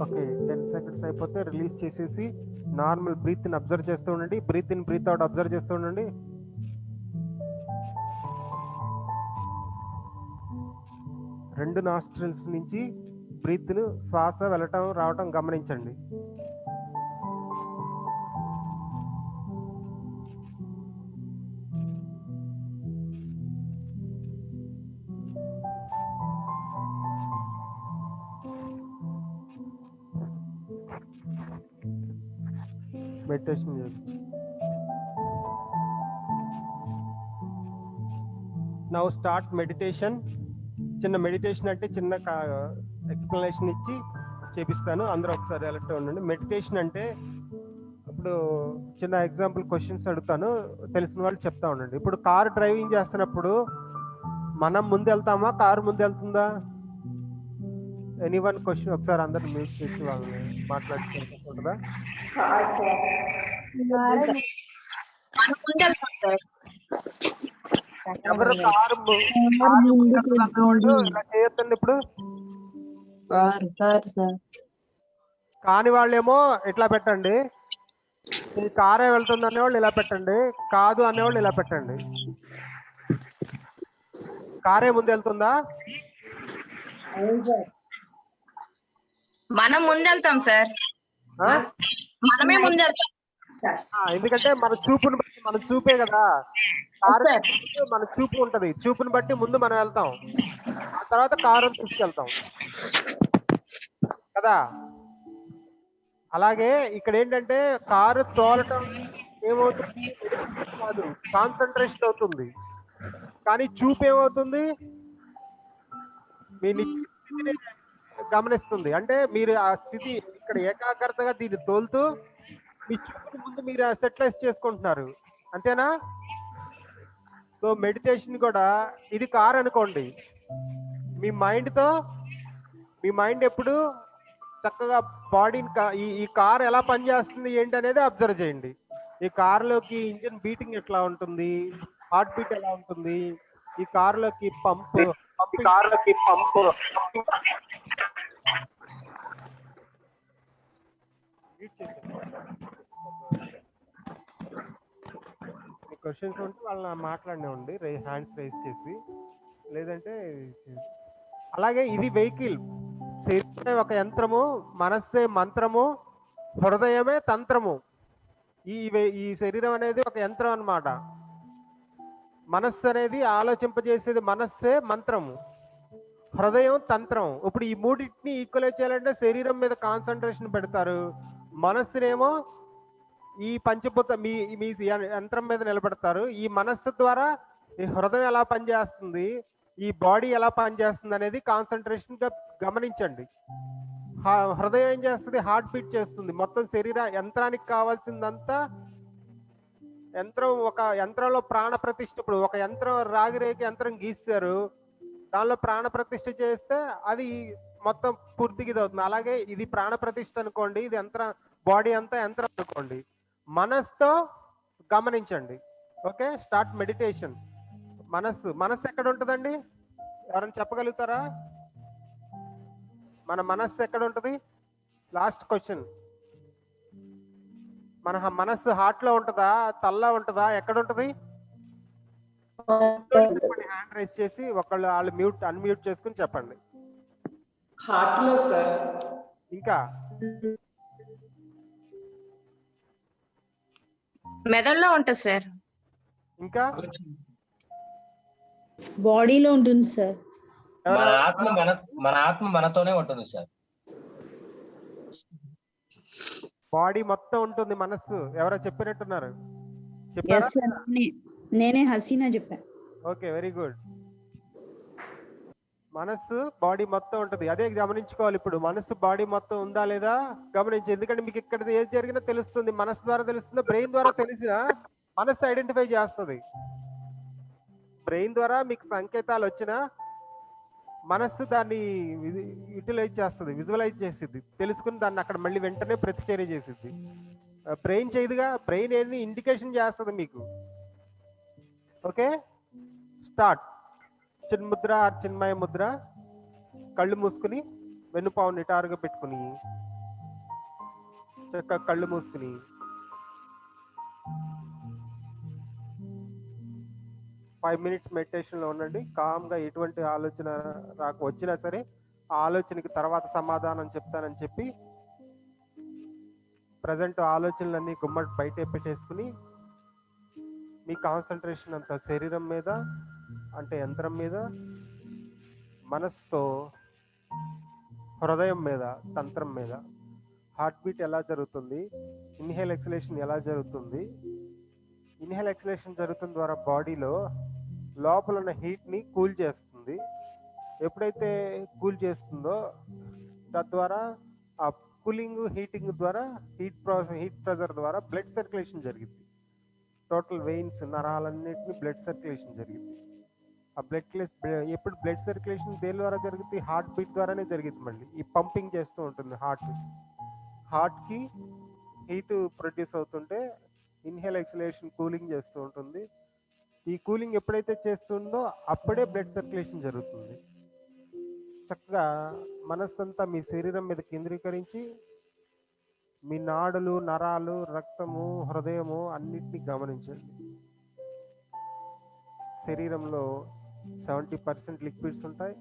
Okay 10 seconds అయిపోతే రిలీజ్ చేసేసి నార్మల్ బ్రీత్ని అబ్జర్వ్ చేస్తూ ఉండండి. Breathe in breathe out observe చేస్తూ ఉండండి. రెండు నాస్ట్రిల్స్ నుంచి బ్రీత్ను శ్వాస వెళ్ళటం రావటం గమనించండి. మెడిటేషన్ చేయండి. Now start meditation. చిన్న మెడిటేషన్ అంటే చిన్న ఎక్స్ప్లెనేషన్ ఇచ్చి చేపిస్తాను, అందరూ ఒకసారి అలర్ట్ ఉండండి. మెడిటేషన్ అంటే ఇప్పుడు చిన్న ఎగ్జాంపుల్ క్వశ్చన్స్ అడుగుతాను, తెలిసిన వాళ్ళు చెప్తా ఉండండి. ఇప్పుడు కార్ డ్రైవింగ్ చేస్తున్నప్పుడు మనం ముందు వెళ్తామా, కారు ముందు వెళ్తుందా? ఎనీవన్ క్వశ్చన్ ఒకసారి అందరు మ్యూట్ చేసి వాళ్ళని మాట్లాడుతుంటుందా? ఎవరు కారు ఇలా చేయొద్దండి. ఇప్పుడు కాని వాళ్ళేమో ఇట్లా పెట్టండి, ఇది కారే వెళ్తుంది అనేవాళ్ళు ఇలా పెట్టండి, కాదు అనేవాళ్ళు ఇలా పెట్టండి. కారే ముందు వెళ్తుందా? మనం ముందెళ్తాం సార్, మనమే ముందెళ్తాం. ఎందుకంటే మన చూపుని బట్టి, మనం చూపే కదా, కారు మన చూపు ఉంటది, చూపుని బట్టి ముందు మనం వెళ్తాం, ఆ తర్వాత కారు తీసుకెళ్తాం కదా. అలాగే ఇక్కడ ఏంటంటే కారు తోలటం ఏమవుతుంది, కాదు కాన్సన్ట్రేషన్ అవుతుంది, కానీ చూపు ఏమవుతుంది, మీ గమనిస్తుంది. అంటే మీరు ఆ స్థితి ఇక్కడ ఏకాగ్రతగా దీన్ని తోలుతూ మీ చూపుని ముందు మీరు సెటిలైజ్ చేసుకుంటున్నారు, అంతేనా? సో మెడిటేషన్ కూడా ఇది కార్ అనుకోండి, మీ మైండ్ ఎప్పుడు చక్కగా బాడీని ఈ కార్ ఎలా పనిచేస్తుంది ఏంటి అనేది అబ్జర్వ్ చేయండి. ఈ కారులోకి ఇంజిన్ బీటింగ్ ఎట్లా ఉంటుంది, హార్ట్ బీట్ ఎలా ఉంటుంది, ఈ కారులోకి పంపు క్వశ్చన్స్ ఉంటే వాళ్ళని మాట్లాడినివ్వండి, హ్యాండ్స్ రైజ్ చేసి, లేదంటే అలాగే ఇది వెహికల్, శరీరమే ఒక యంత్రము, మనస్సే మంత్రము, హృదయమే తంత్రము. ఈ శరీరం అనేది ఒక యంత్రం అన్నమాట. మనస్సు అనేది ఆలోచింపజేసేది, మనస్సే మంత్రము, హృదయం తంత్రం. ఇప్పుడు ఈ మూడింటిని ఈక్వలైజ్ చేయాలంటే శరీరం మీద కాన్సన్ట్రేషన్ పెడతారు, మనస్సునేమో ఈ పంచభూత మీ యంత్రం మీద నిలబెడతారు. ఈ మనస్సు ద్వారా ఈ హృదయం ఎలా పనిచేస్తుంది, ఈ బాడీ ఎలా పనిచేస్తుంది అనేది కాన్సన్ట్రేషన్ గా గమనించండి. హృదయం ఏం చేస్తుంది, హార్ట్ బీట్ చేస్తుంది. మొత్తం శరీర యంత్రానికి కావాల్సిందంతా ఒక యంత్రంలో ప్రాణ ప్రతిష్ఠ. ఇప్పుడు ఒక యంత్రం రాగిరేకి యంత్రం గీస్తారు, దానిలో ప్రాణ ప్రతిష్ఠ చేస్తే అది మొత్తం పూర్తిగా ఇది అవుతుంది. అలాగే ఇది ప్రాణ ప్రతిష్ఠ అనుకోండి, ఇది బాడీ అంతా యంత్రం అనుకోండి. మనస్సుతో గమనించండి. Okay, start meditation. మనస్సు ఎక్కడ ఉంటుందండి, ఎవరైనా చెప్పగలుగుతారా? మన మనస్సు ఎక్కడ ఉంటుంది? Last question. మన మనస్సు హార్ట్ లో ఉంటుందా, తల్లో ఉంటుందా, ఎక్కడ ఉంటుంది? హ్యాండ్ రైజ్ చేసి వాళ్ళు అన్మ్యూట్ చేసుకుని చెప్పండి. హార్ట్ లో సార్. ఇంకా మెదడులో ఉంటుంది సార్. ఇంకా బాడీలో ఉంటుంది సార్. మన ఆత్మ మనతోనే ఉంటుంది సార్. బాడీ మొత్తం ఉంటుంది, మనస్సు ఎవరో చెప్పినట్టున్నారు. నేనే హసీనా చెప్పా. Okay, very good. మనస్సు బాడీ మొత్తం ఉంటుంది, అదే గమనించుకోవాలి. ఇప్పుడు మనస్సు బాడీ మొత్తం ఉందా లేదా గమనించి, ఎందుకంటే మీకు ఇక్కడ ఏది జరిగినా తెలుస్తుంది. మనస్సు ద్వారా తెలుస్తుందా, బ్రెయిన్ ద్వారా తెలిసినా మనస్సు ఐడెంటిఫై చేస్తుంది. బ్రెయిన్ ద్వారా మీకు సంకేతాలు వచ్చినా మనస్సు దాన్ని యూటిలైజ్ చేస్తుంది, విజువలైజ్ చేసిద్ది, తెలుసుకుని దాన్ని అక్కడ మళ్ళీ వెంటనే ప్రతిచర్య చేసిద్ది. బ్రెయిన్ చేయదుగా, బ్రెయిన్ ఏంటి ఇండికేషన్ చేస్తుంది మీకు. Okay, start. Chinmudra or Chinmaya Mudra, కళ్ళు మూసుకుని వెన్నుపావు నిటారుగా పెట్టుకుని చక్కగా కళ్ళు మూసుకుని ఫైవ్ మినిట్స్ మెడిటేషన్లో ఉండండి. కామ్గా ఎటువంటి ఆలోచన వచ్చినా సరే ఆ ఆలోచనకి తర్వాత సమాధానం చెప్తానని చెప్పి ప్రజెంట్ ఆలోచనలన్నీ గుమ్మడి బయటే పెట్టేసుకుని మీ కాన్సన్ట్రేషన్ అంతా శరీరం మీద, అంటే యంత్రం మీద, మనసుతో హృదయం మీద, తంత్రం మీద. హార్ట్ బీట్ ఎలా జరుగుతుంది, ఇన్హేల్ ఎక్సలేషన్ ఎలా జరుగుతుంది. ఇన్హేల్ ఎక్సలేషన్ జరుగుతున్న ద్వారా బాడీలో లోపల ఉన్న హీట్ని కూల్ చేస్తుంది. ఎప్పుడైతే కూల్ చేస్తుందో తద్వారా ఆ కూలింగ్ హీటింగ్ ద్వారా హీట్ ప్రెజర్ ద్వారా బ్లడ్ సర్క్యులేషన్ జరిగింది. టోటల్ వెయిన్స్, నరాలన్నిటిని బ్లడ్ సర్క్యులేషన్ జరిగింది. ఆ ఎప్పుడు బ్లడ్ సర్క్యులేషన్ దేని ద్వారా జరుగుతుంది? హార్ట్ బీట్ ద్వారానే జరిగింది. మళ్ళీ ఈ పంపింగ్ చేస్తూ ఉంటుంది హార్ట్కి హీట్ ప్రొడ్యూస్ అవుతుంటే ఇన్హేల్ ఎక్సలేషన్ కూలింగ్ చేస్తూ ఉంటుంది. ఈ కూలింగ్ ఎప్పుడైతే చేస్తుందో అప్పుడే బ్లడ్ సర్క్యులేషన్ జరుగుతుంది. చక్కగా మనస్సంతా మీ శరీరం మీద కేంద్రీకరించి మీ నాడులు, నరాలు, రక్తము, హృదయము అన్నిటినీ గమనించండి. శరీరంలో 70% లిక్విడ్స్ ఉంటాయి.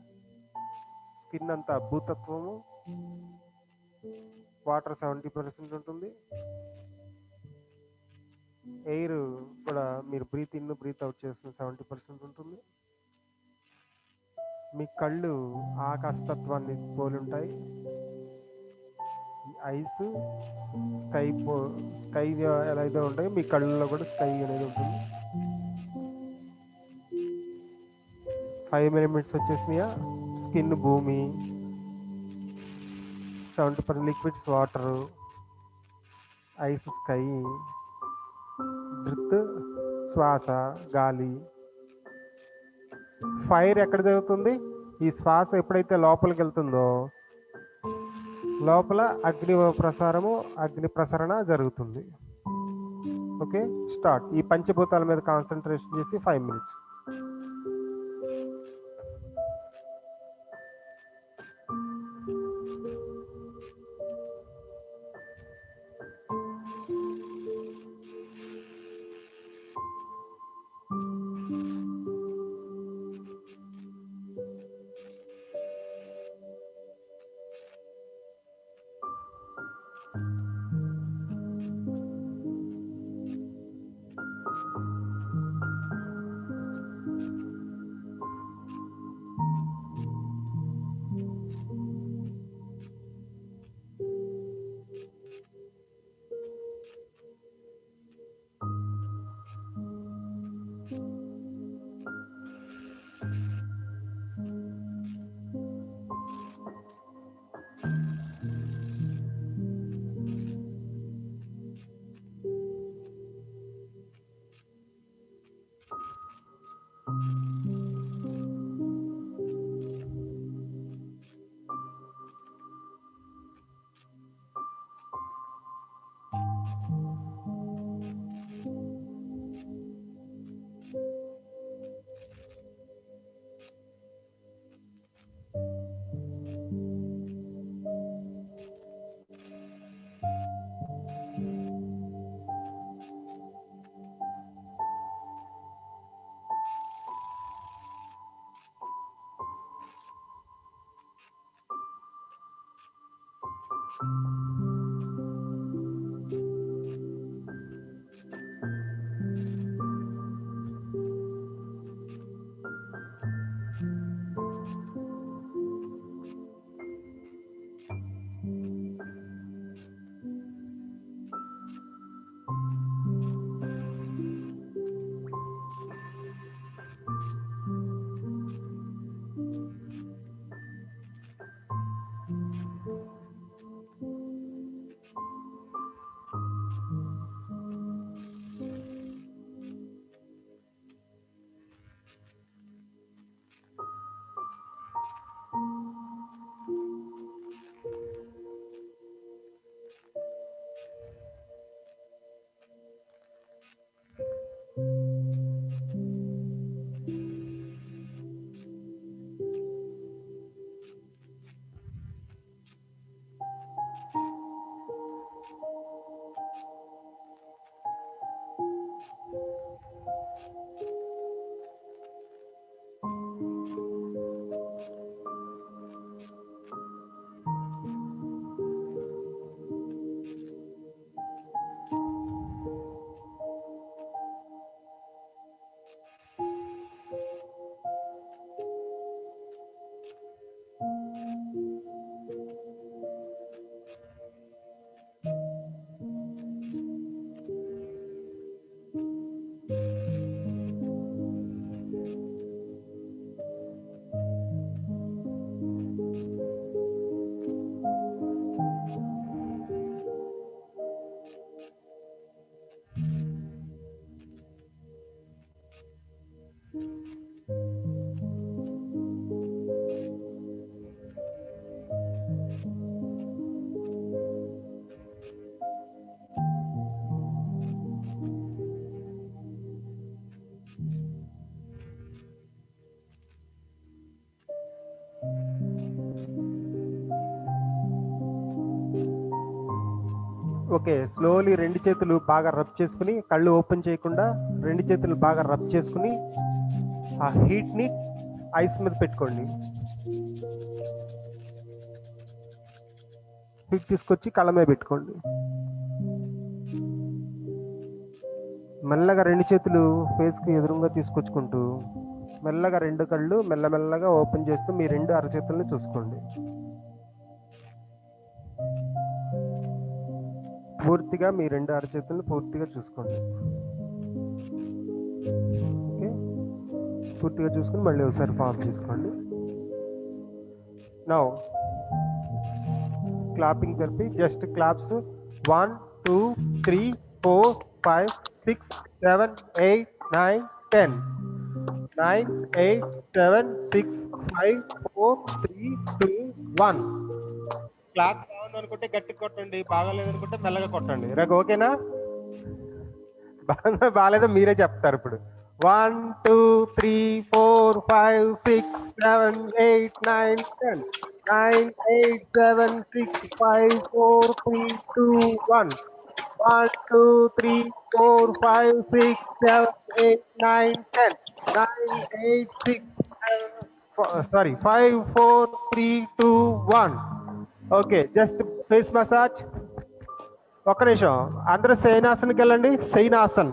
స్కిన్ అంతా భూతత్వము, వాటర్ 70% ఉంటుంది. ఎయిర్ కూడా మీరు బ్రీత్ ఇన్ బ్రీత్ అవుట్ చేస్తున్న 70% ఉంటుంది. మీ కళ్ళు ఆకాశతత్వాన్ని పోలి ఉంటాయి. ఐస్ స్కై ఎలా అయితే ఉంటాయి, మీ కళ్ళల్లో కూడా స్కై అనేది ఉంటుంది. 5 మినిట్స్ వచ్చేసినాయా? స్కిన్ భూమి, 70% liquids water, ice sky, breath శ్వాస గాలి. ఫైర్ ఎక్కడ జరుగుతుంది? ఈ శ్వాస ఎప్పుడైతే లోపలికి వెళ్తుందో లోపల అగ్ని ప్రసరణ జరుగుతుంది. Okay, start. ఈ పంచభూతాల మీద కాన్సన్ట్రేషన్ చేసి 5 మినిట్స్. ఓకే, స్లోలీ రెండు చేతులు బాగా రబ్ చేసుకుని, కళ్ళు ఓపెన్ చేయకుండా రెండు చేతులు బాగా రబ్ చేసుకుని ఆ హీట్ని ఐస్ మీద పెట్టుకోండి. హీట్ తీసుకొచ్చి కళ్ళ మీద పెట్టుకోండి. మెల్లగా రెండు చేతులు ఫేస్కి ఎదురుగా తీసుకొచ్చుకుంటూ మెల్లగా రెండు కళ్ళు మెల్లమెల్లగా ఓపెన్ చేస్తూ మీ రెండు అరచేతుల్ని చూసుకోండి. పూర్తిగా మీ రెండు అరచేతులను పూర్తిగా చూసుకోండి. ఓకే, పూర్తిగా చూసుకుని మళ్ళీ ఒకసారి ఫామ్ చేసుకోండి. నౌ క్లాపింగ్ జరిపి జస్ట్ క్లాప్స్ 1 2 3 4 5 6 7 8 9 10 9 8 7 6 5 4 3 2 1. క్లాప్ బాగుంది అనుకుంటే గట్టిగా కొట్టండి, బాగాలేదు అనుకుంటే మెల్లగా కొట్టండి. రేపు ఓకేనా? బాగాలేదో మీరే చెప్తారు ఇప్పుడు. 1 2 3 4 5 6 7 8 9 10 9 8 7 6 5 4 3 2 1. 1 2 3 4 5 6 7 8 9 10 9 8 6 7 5 4 3 2 1. Okay, just face massage. ఒక్క నిమిషం, అందరూ శయనాసనకి వెళ్ళండి. శయనాసన్,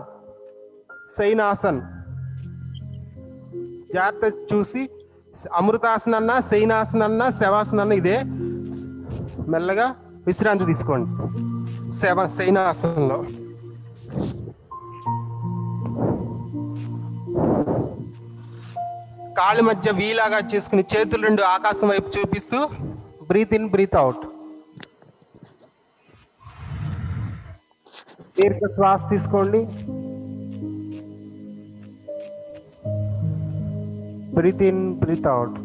శయనాసన్ జాగ్రత్త చూసి. అమృతాసన అన్న, శయనాసన అన్న, శవాసన అన్న ఇదే. మెల్లగా విశ్రాంతి తీసుకోండి శయనాసనంలో. కాళ్ళ మధ్య వీలాగా చేసుకుని చేతులు రెండు ఆకాశం వైపు చూపిస్తూ బ్రీత్ ఇన్ బ్రీత్ అవుట్. దీర్ఘ శ్వాస తీసుకోండి. Breathe in breathe out.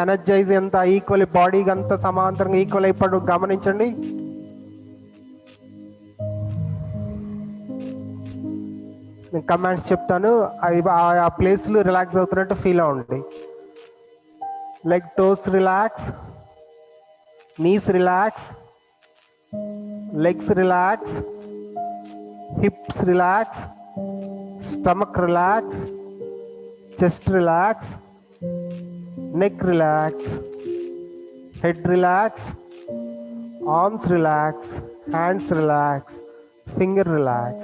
Energize ఎంత ఈక్వల్, బాడీకి అంత సమాంతరంగా ఈక్వల్ అయిపోవడం గమనించండి. నేను కమాండ్స్ చెప్తాను, అవి ఆ ప్లేస్లో రిలాక్స్ అవుతున్నట్టు ఫీల్ అవ్వండి. Leg toes relax, knees relax, legs relax, hips relax, stomach relax, chest relax, neck relax, head relax, arms relax, hands relax, finger relax.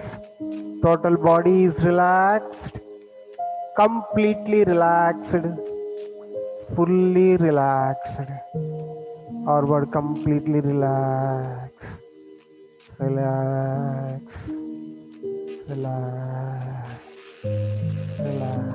Total body is relaxed, completely relaxed, fully relaxed. Our body completely relaxed, relax, relax, relax.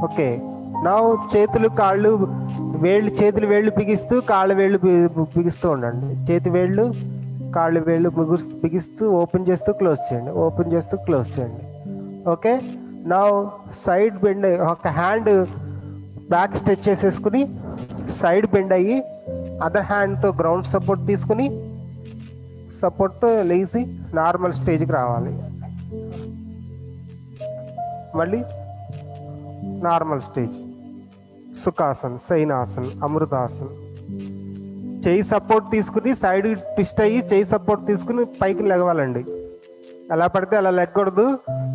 Okay, నా చేతులు కాళ్ళు వేళ్ళు, చేతులు వేళ్ళు బిగిస్తూ కాళ్ళ వేళ్ళు బిగిస్తూ ఉండండి. చేతి వేళ్ళు కాళ్ళు వేళ్ళు బిగిస్తూ ఓపెన్ చేస్తూ క్లోజ్ చేయండి, ఓపెన్ చేస్తూ క్లోజ్ చేయండి. ఓకే, నా సైడ్ బెండ్, ఒక హ్యాండ్ బ్యాక్ స్ట్రెచ్ చేసేసుకుని సైడ్ బెండ్ అయ్యి అదర్ హ్యాండ్తో గ్రౌండ్ సపోర్ట్ తీసుకుని సపోర్ట్తో లేచి నార్మల్ స్టేజ్కి రావాలి. మళ్ళీ నార్మల్ స్టేజ్. సుఖాసన్, శయనాసన్, అమృతాసన్. చేయి సపోర్ట్ తీసుకుని సైడ్ ట్విస్ట్ అయ్యి చేయి సపోర్ట్ తీసుకుని పైకి లెగవాలండి. ఎలా పడితే అలా లెగ్గకూడదు.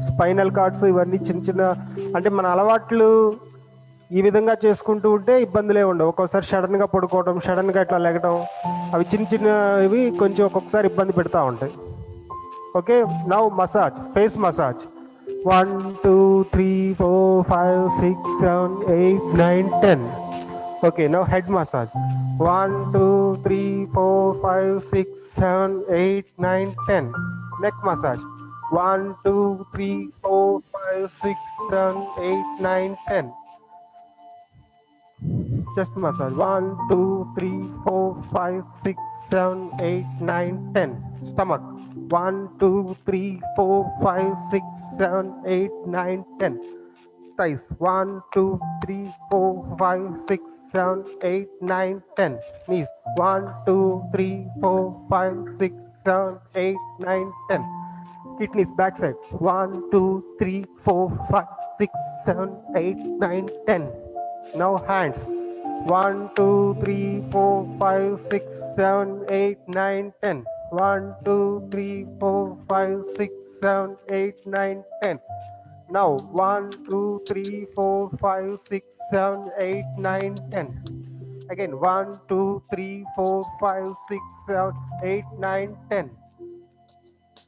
స్పైనల్ కార్డ్స్ ఇవన్నీ చిన్న చిన్న, అంటే మన అలవాట్లు ఈ విధంగా చేసుకుంటూ ఉంటే ఇబ్బందులే ఉండవు. ఒక్కోసారి సడన్గా పడుకోవడం, సడన్గా ఇట్లా లెగడం, అవి చిన్న చిన్నవి కొంచెం ఒక్కొక్కసారి ఇబ్బంది పెడతా ఉంటాయి. Okay, now massage, face massage. 1 2 3 4 5 6 7 8 9 10. Okay, now head massage. 1 2 3 4 5 6 7 8 9 10. Neck massage. 1 2 3 4 5 6 7 8 9 10. chest massage. 1, 2, 3, 4, 5, 6, 7, 8, 9, 10. Stomach. 1, 2, 3, 4, 5, 6, 7, 8, 9, 10. Thighs. 1, 2, 3, 4, 5, 6, 7, 8, 9, 10. Knees. 1, 2, 3, 4, 5, 6, 7, 8, 9, 10. Kidneys. Backside. 1, 2, 3, 4, 5, 6, 7, 8, 9, 10. Now hands. 1, 2, 3, 4, 5, 6, 7, 8, 9, 10. 1, 2, 3, 4, 5, 6, 7, 8, 9, 10. Now 1, 2, 3, 4, 5, 6, 7, 8, 9, 10. Again 1, 2, 3, 4, 5, 6, 7, 8, 9, 10.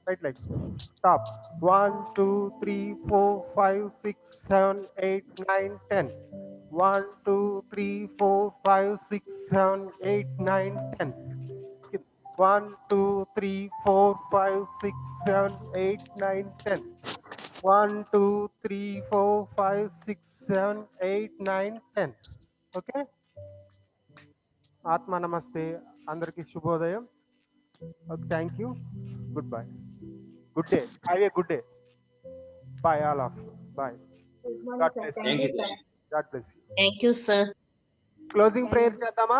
Right leg. Stop. 1, 2, 3, 4, 5, 6, 7, 8, 9, 10. 1, 2, 3, 4, 5, 6, 7, 8, 9, 10. 1, 2, 3, 4, 5, 6, 7, 8, 9, 10. 1, 2, 3, 4, 5, 6, 7, 8, 9, 10. Okay? Atma Namaste. Andarki Shubhodayam. Okay, thank you. Goodbye. Good day. Have a good day. Bye, all of you. Bye. God bless you. Thank you, sir. God bless you. Thank you, sir. Closing prayer చేద్దామా?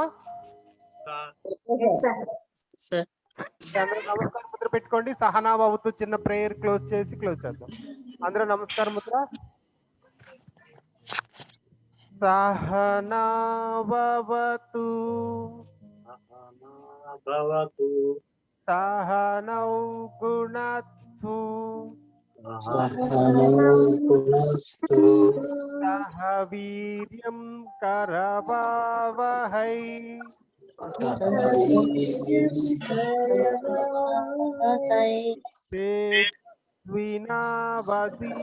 Sir. అందరూ నమస్కారం ముద్ర పెట్టుకోండి. సహనా బాబుతో చిన్న prayer close చేసి close చేద్దాం. అందరూ నమస్కారం ముద్ర. సహనా భవతు భవతు సహనౌ గుణత్తు సహ వీర్యం కరవావహై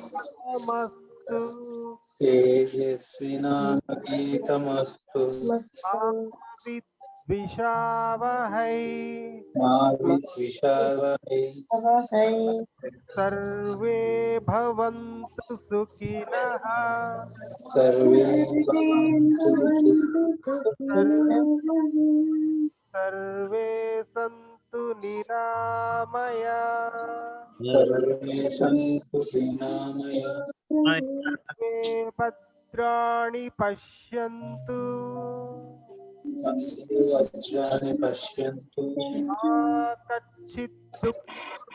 తేజస్వినావధీతమస్తు तेजस्विनावधीतमस्तु మా విద్విషావహై मा विद्विषावहै సర్వే భవంతు సుఖినః सर्वे भवन्तु సర్వే సంతు నిరామయా सर्वे सन्तु विनामय సర్వే భద్రాణి పశ్యంతు वज्राणि पश्यन्तु మా కచ్చిత్ దుఃఖ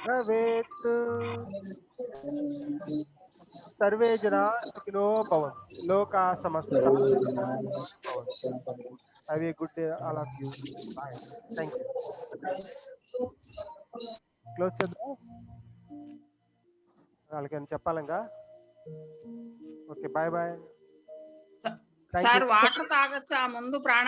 భవేత్ సర్వే జనా సుఖినో భవంతు లోకా సమస్త सर्वे భవంతు. Have a good day all of you. Bye. Thank you. క్లోజ్ చేద్దాం. వాళ్ళకి చెప్పాలంగా. Okay bye bye. Sir water తాగొచ్చా ముందు ప్రాణ